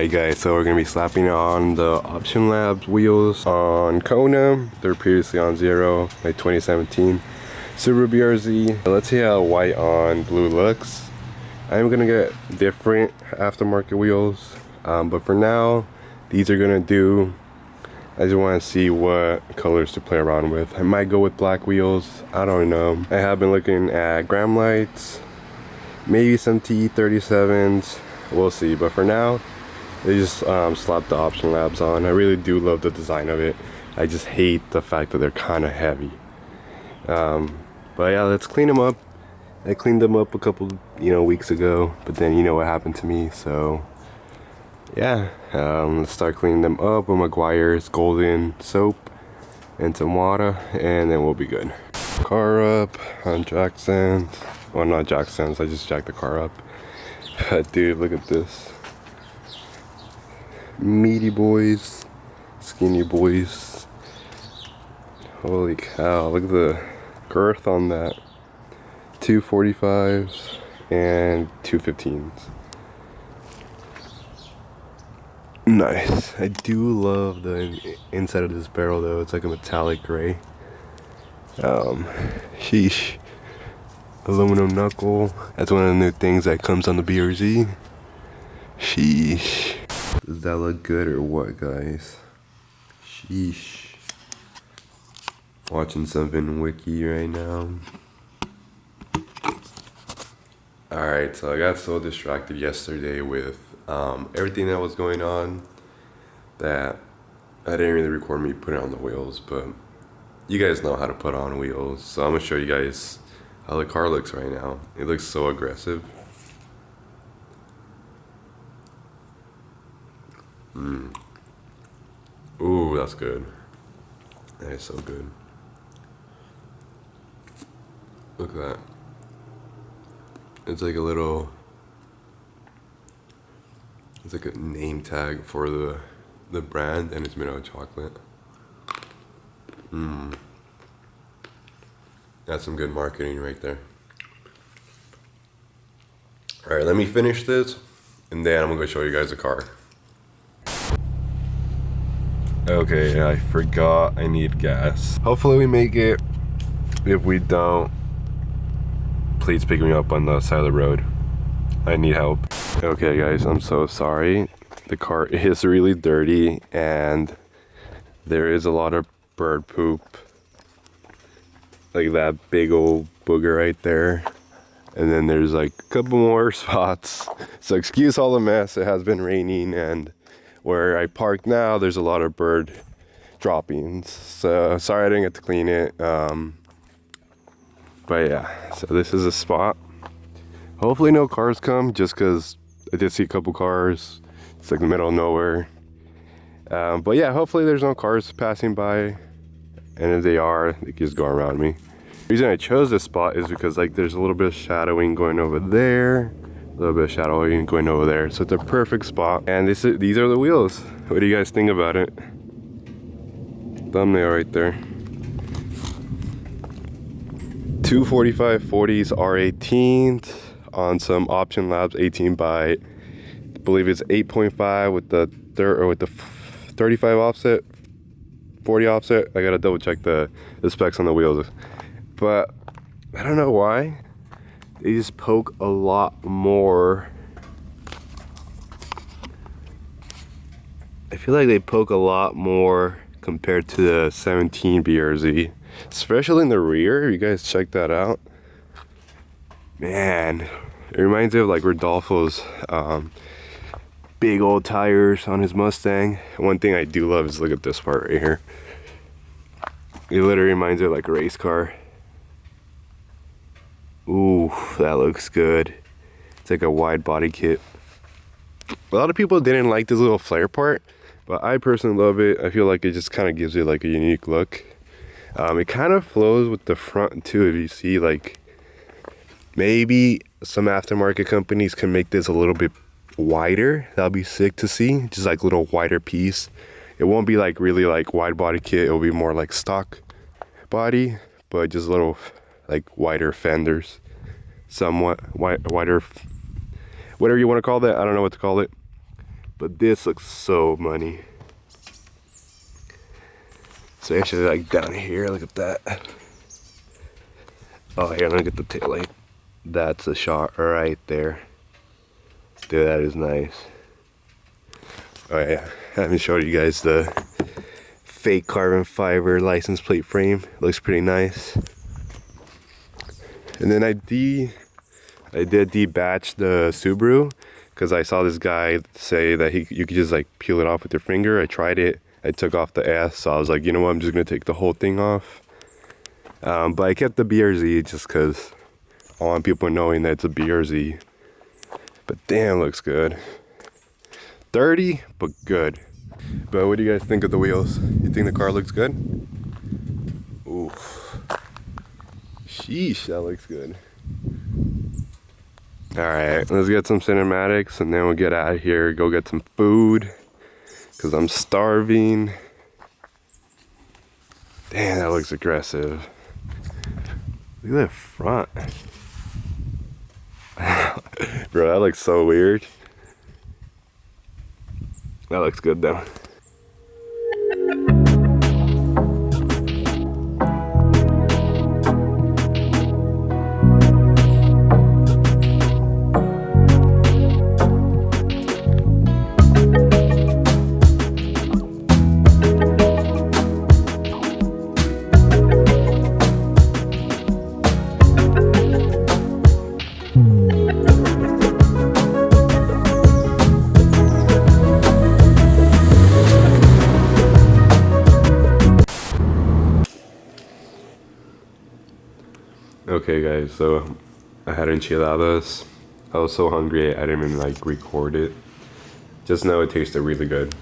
Alright guys, so we're going to be slapping on the Option Labs wheels on Kona. They're previously on Zero, like 2017 Subaru BRZ. Let's see how white on blue looks. I'm going to get different aftermarket wheels, but for now, these are going to do. I just want to see what colors to play around with. I might go with black wheels, I don't know. I have been looking at Gram lights, maybe some T37s, we'll see. But for now, they just slapped the Option Labs on. I really do love the design of it. I just hate the fact that they're kind of heavy. But yeah, let's clean them up. I cleaned them up a couple, weeks ago, but then you know what happened to me, so yeah, let's start cleaning them up with McGuire's Golden soap and some water, and then we'll be good. Car up on jack stands. Well, not jack stands, I just jacked the car up. But dude, look at this. Meaty boys, skinny boys. Holy cow, look at the girth on that. 245s and 215s. Nice. I do love the inside of this barrel though. It's like a metallic gray. Sheesh. Aluminum knuckle. That's one of the new things that comes on the BRZ. Sheesh. Does that look good or what, guys? Sheesh. Watching something wiki right now. Alright, so I got so distracted yesterday with everything that was going on that I didn't really record me putting on the wheels, but you guys know how to put on wheels, so I'm gonna show you guys how the car looks right now. It looks so aggressive. Ooh, that's good. That is so good. Look at that. It's like a little, it's like a name tag for the brand, and it's made out of chocolate. That's some good marketing right there. Alright, let me finish this, and then I'm gonna go show you guys the car. Okay, I forgot I need gas. Hopefully we make it. If we don't, please pick me up on the side of the road. I need help. Okay guys, I'm so sorry. The car is really dirty and there is a lot of bird poop. Like that big old booger right there. And then there's like a couple more spots. So excuse all the mess, it has been raining, and where I park now, there's a lot of bird droppings. So sorry I didn't get to clean it. But yeah, so this is a spot. Hopefully no cars come, just because I did see a couple cars. It's like the middle of nowhere. But yeah, hopefully there's no cars passing by. And if they are, they can just go around me. The reason I chose this spot is because like there's a little bit of shadowing going over there. A little bit of shadowing going over there. So it's a perfect spot. And these are the wheels. What do you guys think about it? Thumbnail right there. 245 40s R18s on some Option Labs 18 by, I believe it's 8.5 with the 35 offset, 40 offset. I gotta double check the specs on the wheels, but I don't know why they just poke a lot more. I feel like they poke a lot more compared to the 17 BRZ. Especially in the rear, you guys check that out. Man, it reminds me of like Rodolfo's big old tires on his Mustang. One thing I do love is look at this part right here. It literally reminds me of like a race car. Ooh, that looks good. It's like a wide body kit. A lot of people didn't like this little flare part, but I personally love it. I feel like it just kind of gives it like a unique look. It kind of flows with the front too. If you see, like, maybe some aftermarket companies can make this a little bit wider. That'll be sick to see. Just like a little wider piece. It won't be like really like wide body kit. It'll be more like stock body, but just a little like wider fenders, somewhat wider, whatever you want to call that. I don't know what to call it. but this looks so money. So actually, like down here, look at that. Oh, here, let me get the tail light. That's a shot right there. Dude, that is nice. Oh yeah, let me show you guys the fake carbon fiber license plate frame. Looks pretty nice. And then I did debatch the Subaru because I saw this guy say that you could just like peel it off with your finger. I tried it. I took off the S, so I was like, you know what, I'm just gonna take the whole thing off. But I kept the BRZ just because I want people knowing that it's a BRZ. But damn, looks good. Dirty, but good. But what do you guys think of the wheels? You think the car looks good? Oof. Sheesh, that looks good. Alright, let's get some cinematics and then we'll get out of here, go get some food. Because I'm starving. Damn, that looks aggressive. Look at that front. Bro, that looks so weird. That looks good though. Okay guys, so I had enchiladas. I was so hungry I didn't even like record it. Just know it tasted really good.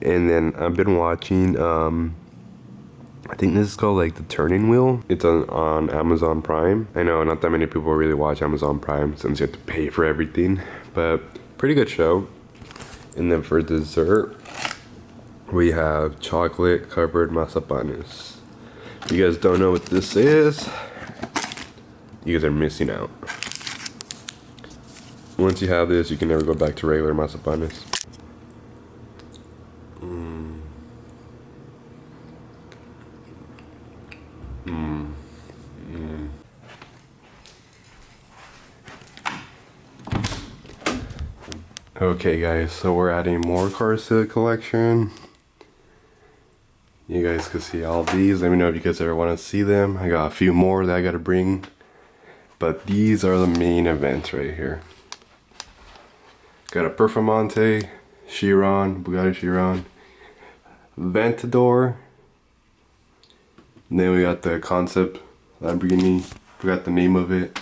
And then I've been watching I think this is called like the Turning Wheel. It's on Amazon Prime. I know not that many people really watch Amazon Prime since you have to pay for everything, but pretty good show. And then for dessert we have chocolate covered mazapanes. If you guys don't know what this is, you guys are missing out. Once you have this, you can never go back to regular mazapanes. Okay guys, so we're adding more cars to the collection. You guys can see all these. Let me know if you guys ever want to see them. I got a few more that I gotta bring. But these are the main events right here. Got a Performante, Chiron, Bugatti Chiron, Ventador. And then we got the Concept Lamborghini. Forgot the name of it.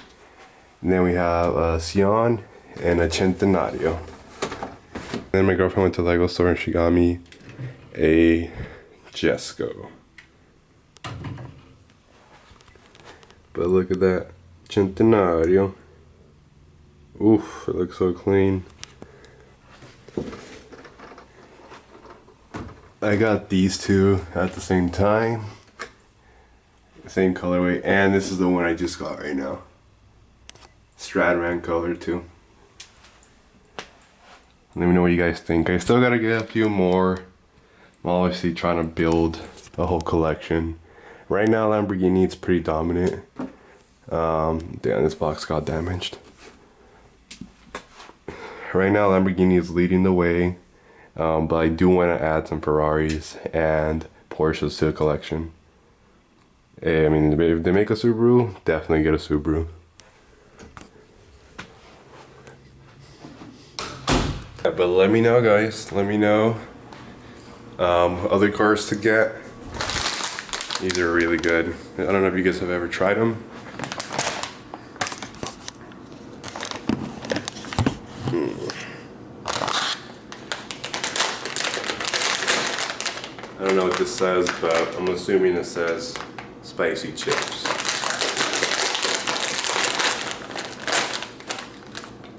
And then we have a Sion and a Centenario. Then my girlfriend went to the Lego store and she got me a Jesco. But look at that. Centenario. Oof, it looks so clean. I got these two at the same time. Same colorway, and this is the one I just got right now. Stradman color too. Let me know what you guys think. I still gotta get a few more. I'm obviously trying to build a whole collection. Right now Lamborghini is pretty dominant. Damn, this box got damaged. Right now Lamborghini is leading the way, but I do want to add some Ferraris and Porsches to the collection. I mean, if they make a Subaru, definitely get a Subaru. Yeah, but let me know guys, let me know other cars to get. These are really good. I don't know if you guys have ever tried them. I don't know what this says, but I'm assuming it says spicy chips.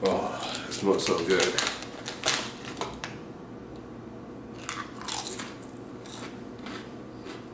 Oh, it smells so good.